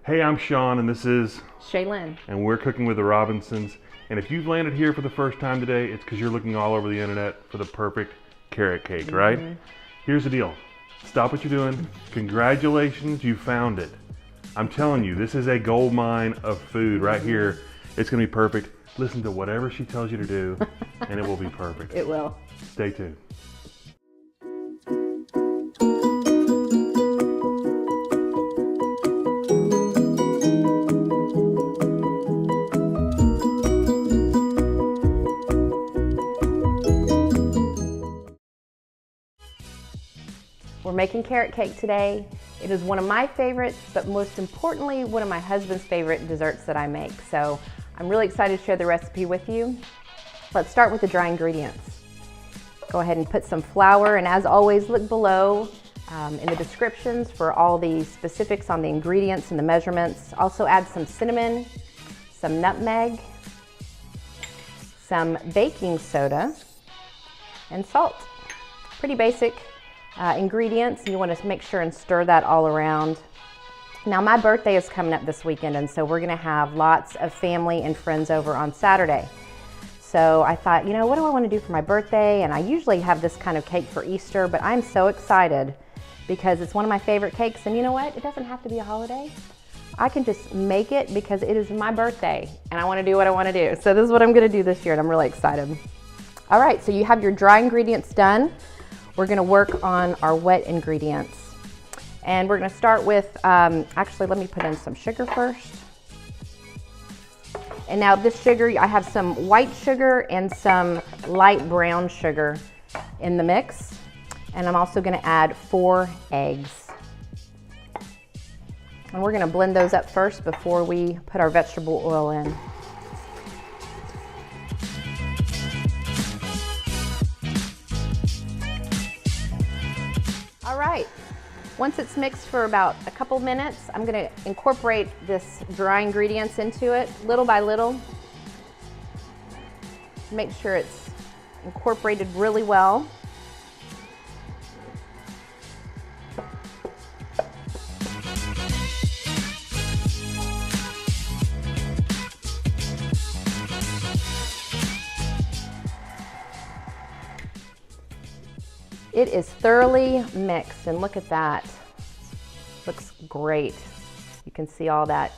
Hey, I'm Sean and this is Shaylin. And we're cooking with the Robinsons. And if you've landed here for the first time today, it's because you're looking all over the internet for the perfect carrot cake, right? Here's the deal. Stop what you're doing. Congratulations, you found it. I'm telling you, this is a gold mine of food right here. It's gonna be perfect. Listen to whatever she tells you to do and it will be perfect. It will. Stay tuned. We're making carrot cake today. It is one of my favorites, but most importantly, one of my husband's favorite desserts that I make. So I'm really excited to share the recipe with you. Let's start with the dry ingredients. Go ahead and put some flour, and as always, look below in the descriptions for all the specifics on the ingredients and the measurements. Also add some cinnamon, some nutmeg, some baking soda, and salt. Pretty basic ingredients. You want to make sure and stir that all around. Now my birthday is coming up this weekend, and so we're going to have lots of family and friends over on Saturday. So I thought, you know, what do I want to do for my birthday? And I usually have this kind of cake for Easter, but I'm so excited because it's one of my favorite cakes. And you know what? It doesn't have to be a holiday. I can just make it because it is my birthday and I want to do what I want to do. So this is what I'm going to do this year, and I'm really excited. All right, so you have your dry ingredients done. We're gonna work on our wet ingredients. And we're gonna start with, actually let me put in some sugar first. And now this sugar, I have some white sugar and some light brown sugar in the mix. And I'm also gonna add 4 eggs. And we're gonna blend those up first before we put our vegetable oil in. All right, once it's mixed for about a couple minutes, I'm gonna incorporate this dry ingredients into it little by little. Make sure it's incorporated really well. It is thoroughly mixed, and look at that. Looks great. You can see all that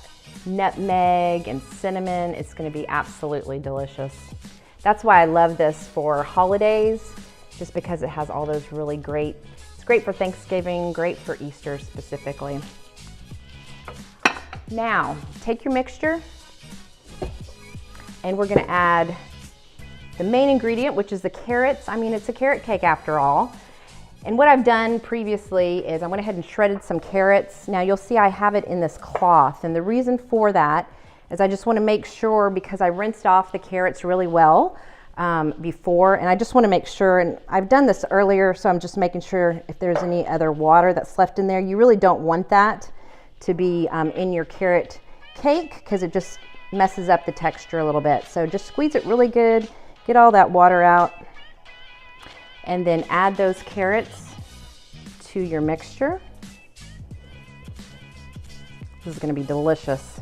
nutmeg and cinnamon. It's gonna be absolutely delicious. That's why I love this for holidays, just because it has all those really great, it's great for Thanksgiving, great for Easter specifically. Now, take your mixture, and we're gonna add the main ingredient, which is the carrots. I mean, it's a carrot cake after all. And what I've done previously is I went ahead and shredded some carrots. Now you'll see I have it in this cloth, and the reason for that is I just want to make sure, because I rinsed off the carrots really well before, and I just want to make sure, and I've done this earlier, so I'm just making sure if there's any other water that's left in there. You really don't want that to be in your carrot cake because it just messes up the texture a little bit. So just squeeze it really good, get all that water out, and then add those carrots to your mixture. This is gonna be delicious.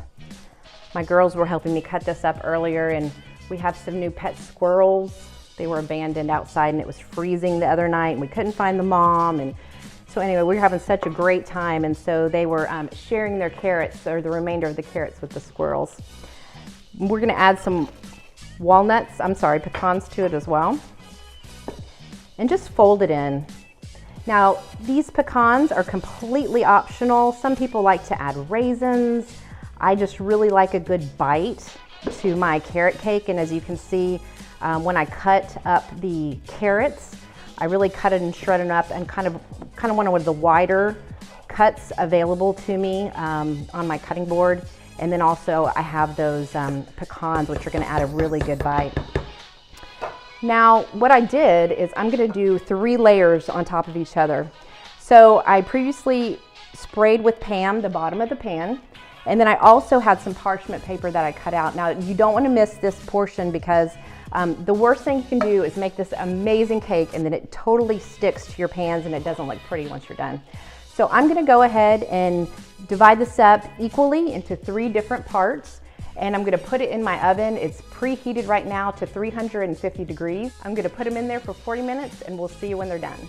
My girls were helping me cut this up earlier, and we have some new pet squirrels. They were abandoned outside and it was freezing the other night and we couldn't find the mom. And so anyway, we were having such a great time, and so they were sharing their carrots, or the remainder of the carrots, with the squirrels. We're gonna add some pecans to it as well. And just fold it in. Now, these pecans are completely optional. Some people like to add raisins. I just really like a good bite to my carrot cake, and as you can see, when I cut up the carrots, I really cut it and shred it up, and kind of one of the wider cuts available to me on my cutting board. And then also I have those pecans, which are gonna add a really good bite. Now, what I did is I'm gonna do 3 layers on top of each other. So I previously sprayed with Pam the bottom of the pan, and then I also had some parchment paper that I cut out. Now, you don't wanna miss this portion, because the worst thing you can do is make this amazing cake and then it totally sticks to your pans and it doesn't look pretty once you're done. So I'm gonna go ahead and divide this up equally into 3 different parts, and I'm gonna put it in my oven. It's preheated right now to 350 degrees. I'm gonna put them in there for 40 minutes and we'll see you when they're done.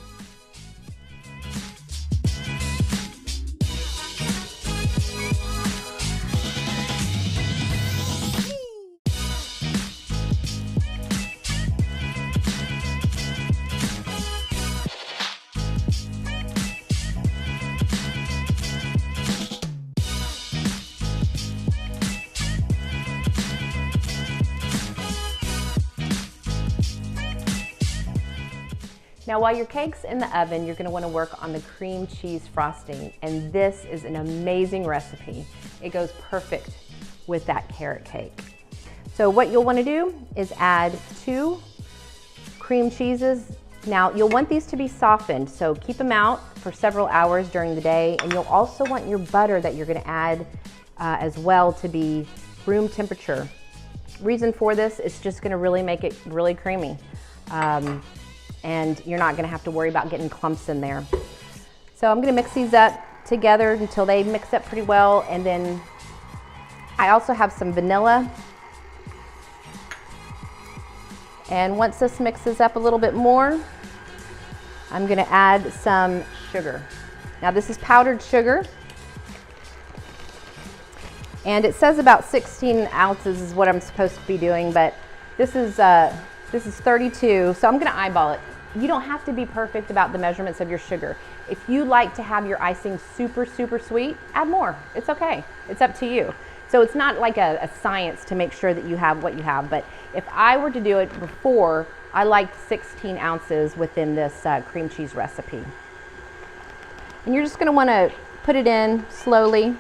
Now while your cake's in the oven, you're gonna wanna work on the cream cheese frosting, and this is an amazing recipe. It goes perfect with that carrot cake. So what you'll wanna do is add 2 cream cheeses. Now you'll want these to be softened, so keep them out for several hours during the day, and you'll also want your butter that you're gonna add as well to be room temperature. Reason for this is just gonna really make it really creamy. And you're not gonna have to worry about getting clumps in there. So I'm gonna mix these up together until they mix up pretty well, and then I also have some vanilla. And once this mixes up a little bit more, I'm gonna add some sugar. Now this is powdered sugar, and it says about 16 ounces is what I'm supposed to be doing, but this is 32, so I'm gonna eyeball it. You don't have to be perfect about the measurements of your sugar. If you like to have your icing super, super sweet, add more. It's okay, it's up to you. So it's not like a science to make sure that you have what you have, but if I were to do it before, I liked 16 ounces within this cream cheese recipe. And you're just gonna wanna put it in slowly.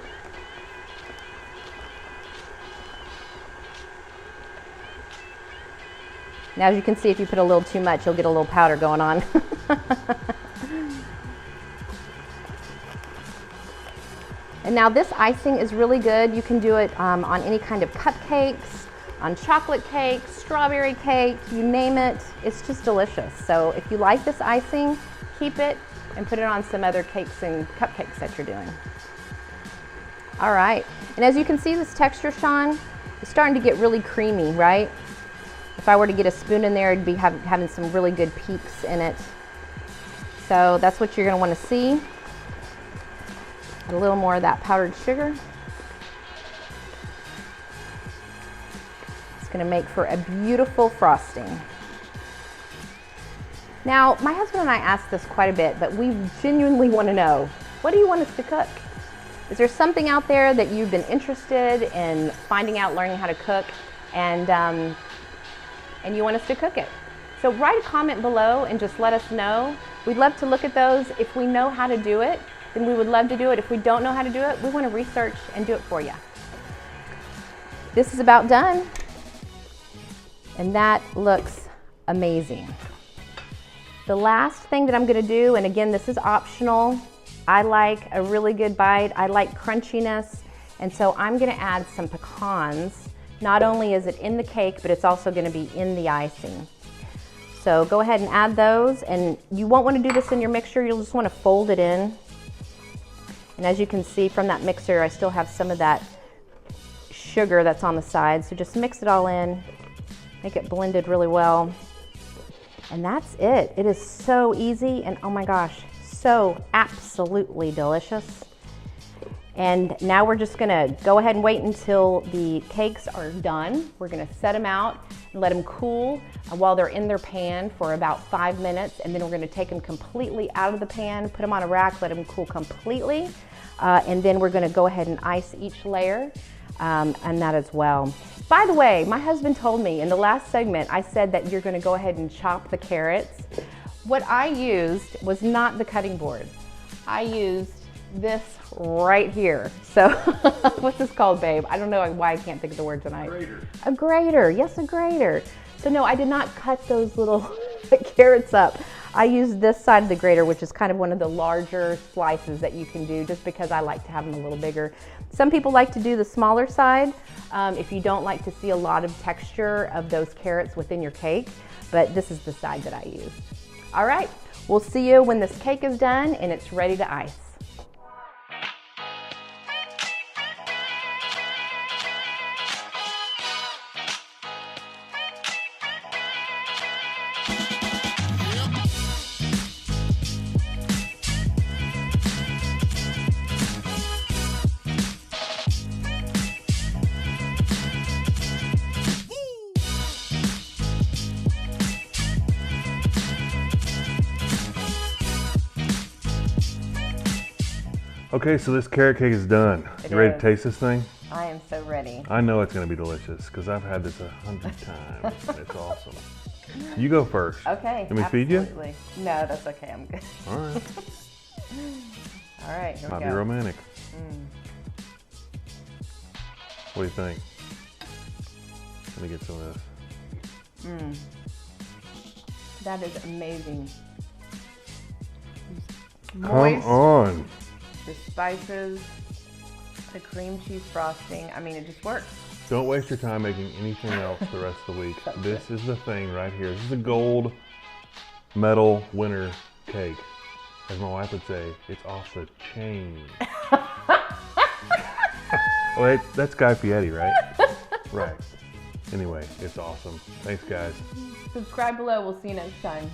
Now, as you can see, if you put a little too much, you'll get a little powder going on. And now this icing is really good. You can do it on any kind of cupcakes, on chocolate cake, strawberry cake, you name it. It's just delicious. So if you like this icing, keep it and put it on some other cakes and cupcakes that you're doing. All right, and as you can see, this texture, Sean, is starting to get really creamy, right? If I were to get a spoon in there, it'd be having some really good peaks in it. So that's what you're gonna wanna see. A little more of that powdered sugar. It's gonna make for a beautiful frosting. Now, my husband and I ask this quite a bit, but we genuinely wanna know, what do you want us to cook? Is there something out there that you've been interested in finding out, learning how to cook, and you want us to cook it? So write a comment below and just let us know. We'd love to look at those. If we know how to do it, then we would love to do it. If we don't know how to do it, we want to research and do it for you. This is about done, and that looks amazing. The last thing that I'm gonna do, and again, this is optional, I like a really good bite, I like crunchiness, and so I'm gonna add some pecans. Not only is it in the cake, but it's also gonna be in the icing. So go ahead and add those, and you won't wanna do this in your mixture, you'll just wanna fold it in. And as you can see from that mixer, I still have some of that sugar that's on the side, so just mix it all in, make it blended really well. And that's it. It is so easy, and oh my gosh, so absolutely delicious. And now we're just gonna go ahead and wait until the cakes are done. We're gonna set them out and let them cool while they're in their pan for about 5 minutes, and then we're gonna take them completely out of the pan, put them on a rack, let them cool completely, and then we're gonna go ahead and ice each layer, and that as well. By the way, my husband told me in the last segment, I said that you're gonna go ahead and chop the carrots. What I used was not the cutting board. I used this right here. So, what's this called, babe? I don't know why I can't think of the word tonight. Grater. A grater, yes, a grater. So no, I did not cut those little carrots up. I used this side of the grater, which is kind of one of the larger slices that you can do, just because I like to have them a little bigger. Some people like to do the smaller side if you don't like to see a lot of texture of those carrots within your cake, but this is the side that I used. All right, we'll see you when this cake is done and it's ready to ice. Okay, so this carrot cake is done. You ready to taste this thing? I am so ready. I know it's gonna be delicious because I've had this 100 times. It's awesome. You go first. Okay. Let me feed you? No, that's okay. I'm good. All right. All right, here Might we be go. romantic. What do you think? Let me get some of this. That is amazing. Come on. The spices, the cream cheese frosting. I mean, it just works. Don't waste your time making anything else the rest of the week. This is the thing right here. This is a gold medal winner cake. As my wife would say, it's off the chain. Wait, that's Guy Fieri, right? Right. Anyway, it's awesome. Thanks, guys. Subscribe below. We'll see you next time.